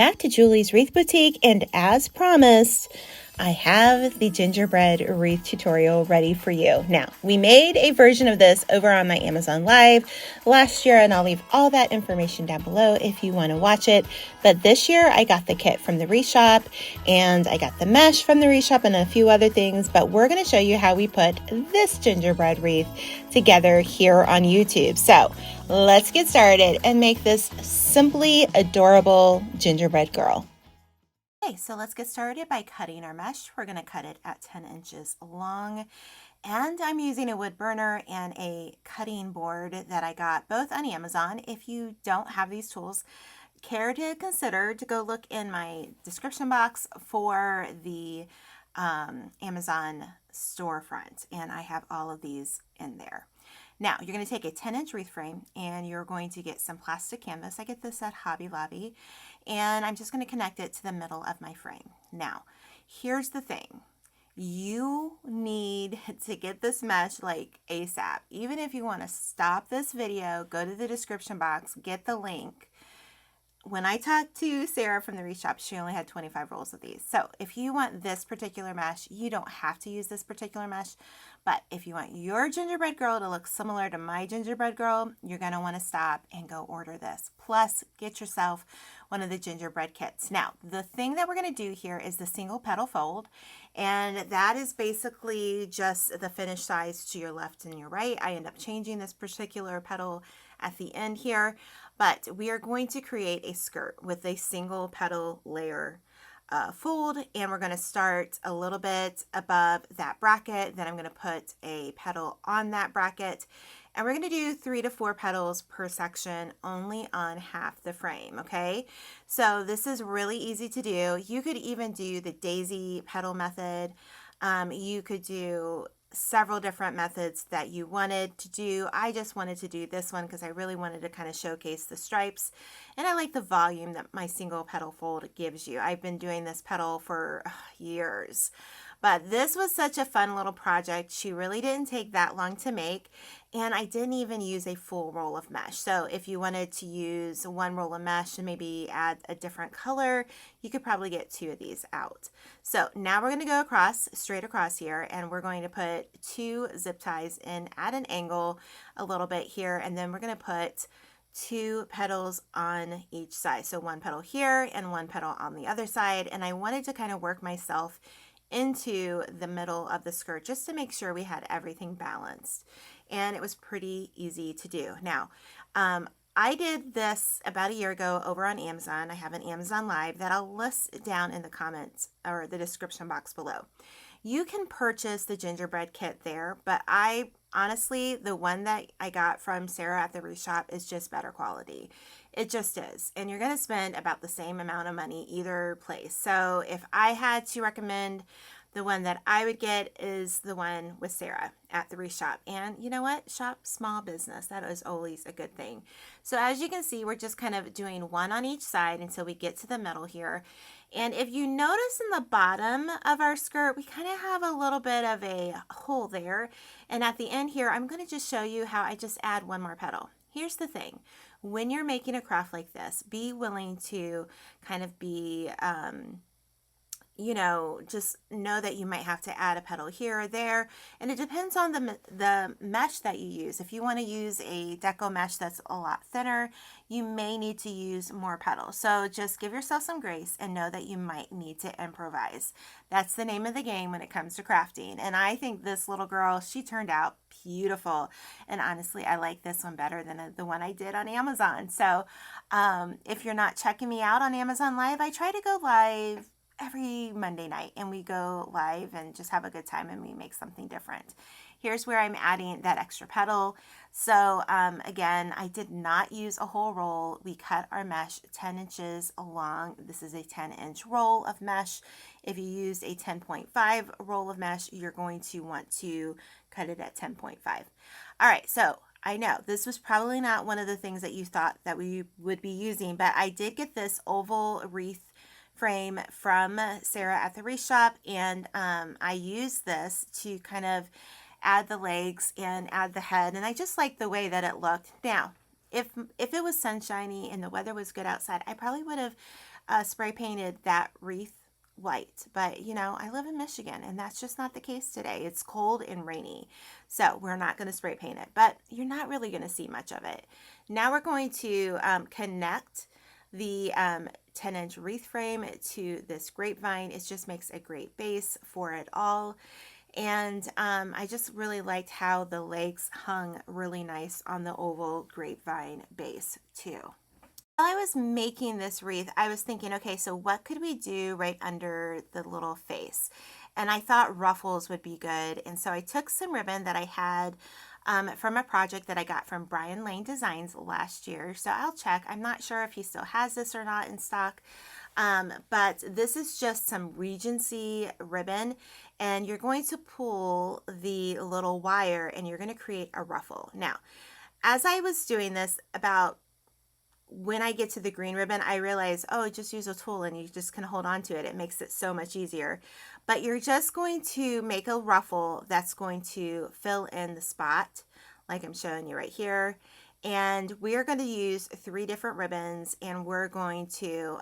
Back to Julie's Wreath Boutique, and as promised, I have the gingerbread wreath tutorial ready for you. Now, we made a version of this over on my Amazon Live last year, and I'll leave all that information down below if you want to watch it. But this year, I got the kit from the Wreath Shop, and I got the mesh from the Wreath Shop and a few other things, but we're going to show you how we put this gingerbread wreath together here on YouTube. So let's get started and make this simply adorable gingerbread girl. Okay, so let's get started by cutting our mesh. We're going to cut it at 10 inches long, and I'm using a wood burner and a cutting board that I got both on Amazon. If you don't have these tools, care to consider to go look in my description box for the Amazon storefront, and I have all of these in there. Now, you're going to take a 10-inch wreath frame and you're going to get some plastic canvas. I get this at Hobby Lobby, and I'm just going to connect it to the middle of my frame. Now, here's the thing. You need to get this mesh like ASAP. Even if you want to stop this video, go to the description box, get the link. When I talked to Sarah from the Wreath Shop, she only had 25 rolls of these. So if you want this particular mesh, you don't have to use this particular mesh. But if you want your gingerbread girl to look similar to my gingerbread girl, you're going to want to stop and go order this. Plus, get yourself one of the gingerbread kits. Now, the thing that we're going to do here is the single petal fold. And that is basically just the finished size to your left and your right. I end up changing this particular petal at the end here, but we are going to create a skirt with a single petal layer fold, and we're going to start a little bit above that bracket. Then I'm going to put a petal on that bracket, and we're going to do 3 to 4 petals per section, only on half the frame. Okay, so this is really easy to do. You could even do the daisy petal method. You could do several different methods that you wanted to do. I just wanted to do this one because I really wanted to kind of showcase the stripes, and I like the volume that my single petal fold gives you. I've been doing this petal for years, but this was such a fun little project. She really didn't take that long to make, and I didn't even use a full roll of mesh. So if you wanted to use one roll of mesh and maybe add a different color, you could probably get 2 of these out. So now we're going to go straight across here, and we're going to put 2 zip ties in at an angle a little bit here, and then we're going to put 2 petals on each side. So 1 petal here and 1 petal on the other side, and I wanted to kind of work myself into the middle of the skirt just to make sure we had everything balanced, and it was pretty easy to do. Now, I did this about a year ago over on Amazon. I have an Amazon Live that I'll list down in the comments or the description box below. You can purchase the gingerbread kit there, but honestly, the one that I got from Sarah at the Wreath Shop is just better quality. It just is. And you're going to spend about the same amount of money either place. So if I had to recommend, the one that I would get is the one with Sarah at the Wreath Shop. And you know what? Shop small business. That is always a good thing. So as you can see, we're just kind of doing 1 on each side until we get to the middle here. And if you notice in the bottom of our skirt, we kind of have a little bit of a hole there. And at the end here, I'm going to just show you how I just add 1 more petal. Here's the thing. When you're making a craft like this, be willing to kind of be, just know that you might have to add a petal here or there, and it depends on the mesh that you use. If you want to use a deco mesh that's a lot thinner, you may need to use more petals. So just give yourself some grace and know that you might need to improvise. That's the name of the game when it comes to crafting. And I think this little girl, she turned out beautiful. And honestly, I like this one better than the one I did on Amazon. So if you're not checking me out on Amazon Live, I try to go live every Monday night, and we go live and just have a good time, and we make something different. Here's where I'm adding that extra petal. So again, I did not use a whole roll. We cut our mesh 10 inches long. This is a 10-inch roll of mesh. If you used a 10.5 roll of mesh, you're going to want to cut it at 10.5. All right, so I know this was probably not one of the things that you thought that we would be using, but I did get this oval wreath frame from Sarah at the Wreath Shop, and I used this to kind of add the legs and add the head, and I just like the way that it looked. Now, if it was sunshiny and the weather was good outside, I probably would have spray painted that wreath white, but you know, I live in Michigan and that's just not the case today. It's cold and rainy, so we're not going to spray paint it, but you're not really going to see much of it. Now we're going to connect the 10-inch wreath frame to this grapevine. It just makes a great base for it all. And I just really liked how the legs hung really nice on the oval grapevine base too. While I was making this wreath, I was thinking, okay, so what could we do right under the little face? And I thought ruffles would be good. And so I took some ribbon that I had from a project that I got from Brian Lane Designs last year. So I'll check. I'm not sure if he still has this or not in stock. But this is just some Regency ribbon, and you're going to pull the little wire and you're going to create a ruffle. Now, as I was doing this, about when I get to the green ribbon, I realize, oh, just use a tool and you just can hold on to it. It makes it so much easier. But you're just going to make a ruffle that's going to fill in the spot, like I'm showing you right here. And we're going to use 3 different ribbons, and we're going to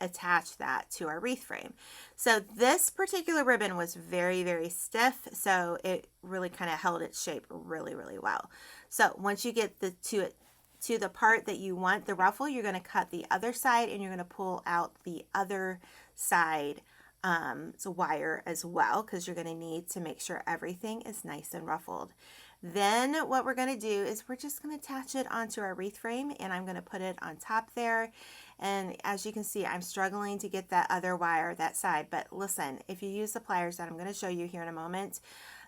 attach that to our wreath frame. So this particular ribbon was very, very stiff, so it really kind of held its shape really, really well. So once you get to the part that you want the ruffle, you're going to cut the other side and you're going to pull out the other side wire as well, because you're going to need to make sure everything is nice and ruffled. Then what we're going to do is we're just going to attach it onto our wreath frame, and I'm going to put it on top there. And as you can see, I'm struggling to get that other wire, that side. But listen, if you use the pliers that I'm going to show you here in a moment,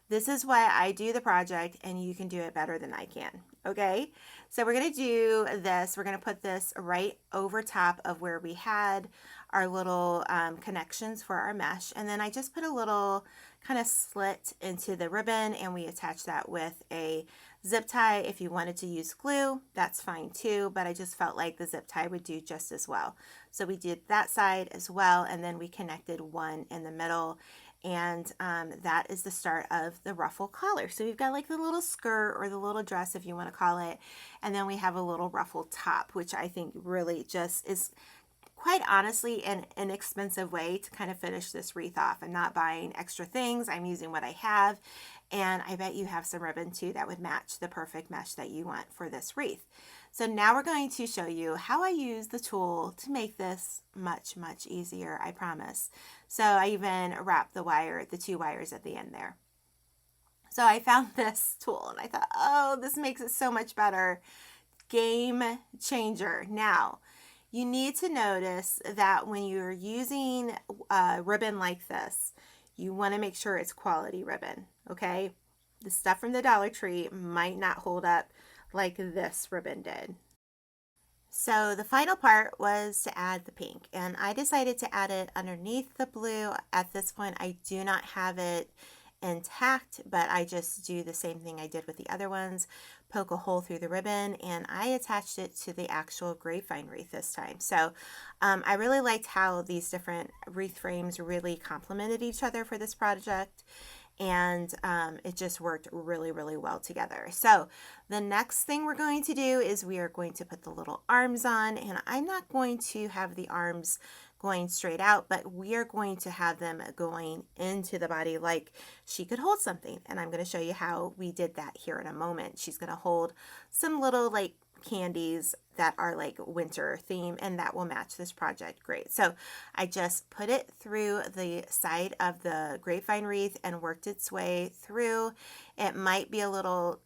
this is why I do the project, and you can do it better than I can. Okay, so we're going to do this. We're going to put this right over top of where we had our little connections for our mesh. And then I just put a little kind of slit into the ribbon, and we attach that with a zip tie. If you wanted to use glue, that's fine too, but I just felt like the zip tie would do just as well. So we did that side as well, and then we connected one in the middle. And that is the start of the ruffle collar. So we've got like the little skirt or the little dress, if you want to call it. And then we have a little ruffle top, which I think really just is quite honestly an inexpensive way to kind of finish this wreath off. I'm not buying extra things. I'm using what I have. And I bet you have some ribbon too that would match the perfect mesh that you want for this wreath. So now we're going to show you how I use the tool to make this much, much easier, I promise. So I even wrapped the 2 wires at the end there. So I found this tool and I thought, oh, this makes it so much better. Game changer. Now, you need to notice that when you're using a ribbon like this, you want to make sure it's quality ribbon, okay? The stuff from the Dollar Tree might not hold up like this ribbon did. So the final part was to add the pink, and I decided to add it underneath the blue. At this point, I do not have it intact, but I just do the same thing I did with the other ones, poke a hole through the ribbon, and I attached it to the actual grapevine wreath this time. So I really liked how these different wreath frames really complemented each other for this project, and it just worked really, really well together. So the next thing we're going to do is we are going to put the little arms on, and I'm not going to have the arms going straight out, but we are going to have them going into the body like she could hold something. And I'm going to show you how we did that here in a moment. She's going to hold some little like candies that are like winter theme, and that will match this project great. So I just put it through the side of the grapevine wreath and worked its way through. It might be a little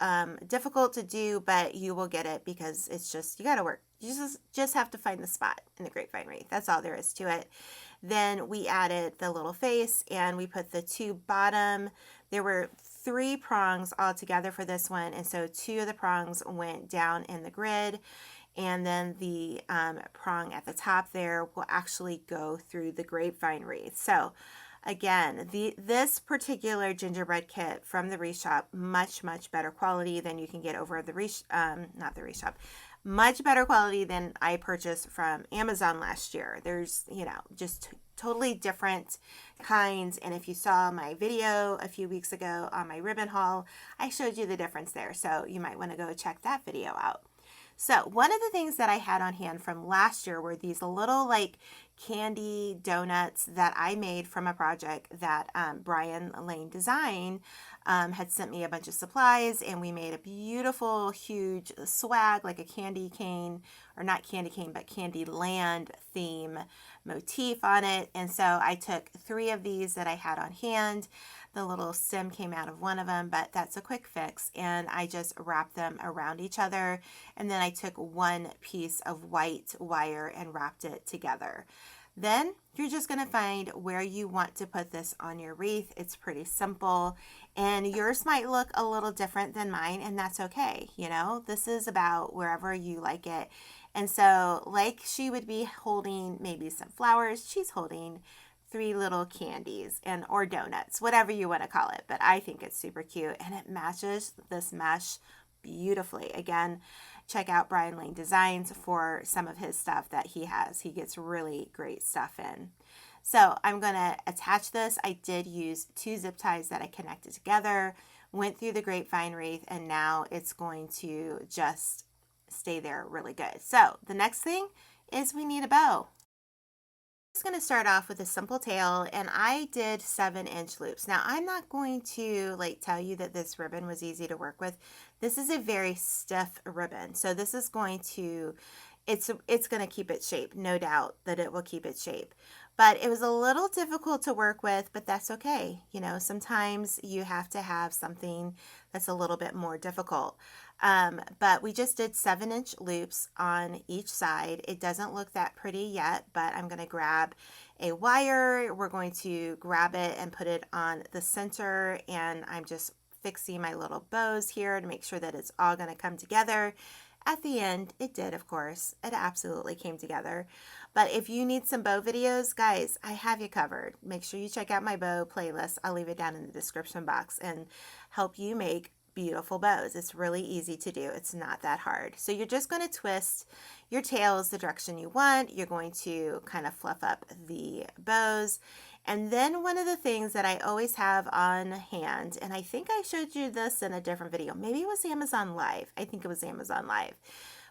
difficult to do, but you will get it because it's just, you got to work. You just have to find the spot in the grapevine wreath. That's all there is to it. Then we added the little face, and we put the 2 bottom. There were 3 prongs all together for this one, and so 2 of the prongs went down in the grid, and then the prong at the top there will actually go through the grapevine wreath. So again, this particular gingerbread kit from the Wreath Shop, much, much better quality than you can get over at the not the Wreath Shop, much better quality than I purchased from Amazon last year. There's, just totally different kinds. And if you saw my video a few weeks ago on my ribbon haul, I showed you the difference there. So you might want to go check that video out. So one of the things that I had on hand from last year were these little like candy donuts that I made from a project that Brian Lane Design had sent me a bunch of supplies, and we made a beautiful, huge swag, like a candy cane, or not candy cane, but candy land theme motif on it. And so I took 3 of these that I had on hand. The little stem came out of one of them, but that's a quick fix. And I just wrapped them around each other. And then I took one piece of white wire and wrapped it together. Then you're just going to find where you want to put this on your wreath. It's pretty simple, and yours might look a little different than mine, and that's okay. You know, this is about wherever you like it. And so like she would be holding maybe some flowers, she's holding 3 little candies or donuts, whatever you want to call it. But I think it's super cute, and it matches this mesh beautifully. Again, check out Brian Lane Designs for some of his stuff that he has. He gets really great stuff in. So I'm going to attach this. I did use 2 zip ties that I connected together, went through the grapevine wreath, and now it's going to just stay there really good. So the next thing is we need a bow. I'm just going to start off with a simple tail, and I did 7-inch loops. Now I'm not going to tell you that this ribbon was easy to work with. This is a very stiff ribbon, so this is going to it's going to keep its shape. No doubt that it will keep its shape. But it was a little difficult to work with, but that's okay. You know, sometimes you have to have something that's a little bit more difficult. But we just did 7-inch loops on each side. It doesn't look that pretty yet, but I'm going to grab a wire. We're going to grab it and put it on the center, and I'm just fixing my little bows here to make sure that it's all going to come together. At the end, it did, of course. It absolutely came together. But if you need some bow videos, guys, I have you covered. Make sure you check out my bow playlist. I'll leave it down in the description box and help you make beautiful bows. It's really easy to do. It's not that hard. So you're just going to twist your tails the direction you want. You're going to kind of fluff up the bows. And then one of the things that I always have on hand, and I think I showed you this in a different video. Maybe it was Amazon Live. I think it was Amazon Live.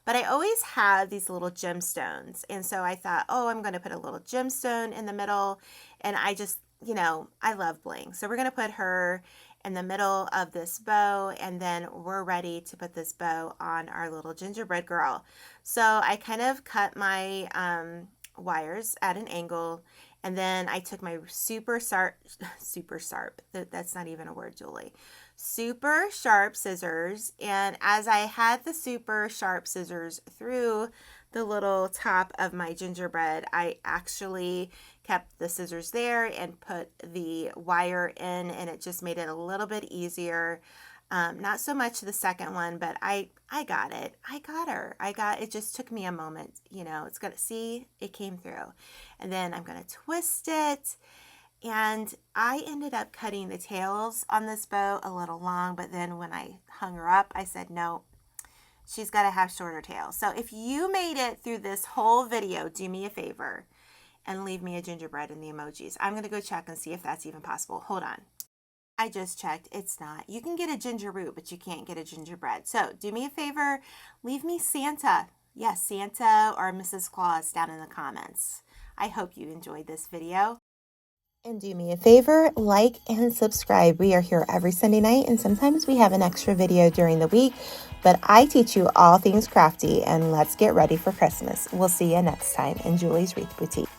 But I always have these little gemstones. And so I thought, oh, I'm going to put a little gemstone in the middle. And I just, you know, I love bling. So we're going to put her in the middle of this bow, and then we're ready to put this bow on our little gingerbread girl. So I kind of cut my wires at an angle, and then I took my super sharp, that's not even a word, Julie, super sharp scissors, and as I had the super sharp scissors through the little top of my gingerbread, I actually kept the scissors there and put the wire in, and it just made it a little bit easier. Not so much the second one, but I got it. I got her. It just took me a moment. You know, it's gonna see, it came through. And then I'm gonna twist it. And I ended up cutting the tails on this bow a little long, but then when I hung her up, I said, no, she's got to have shorter tails. So if you made it through this whole video, do me a favor and leave me a gingerbread in the emojis. I'm going to go check and see if that's even possible. Hold on. I just checked. It's not. You can get a ginger root, but you can't get a gingerbread. So do me a favor. Leave me Santa. Yes, Santa or Mrs. Claus down in the comments. I hope you enjoyed this video. And do me a favor, like and subscribe. We are here every Sunday night, and sometimes we have an extra video during the week, but I teach you all things crafty, and let's get ready for Christmas. We'll see you next time in Julie's Wreath Boutique.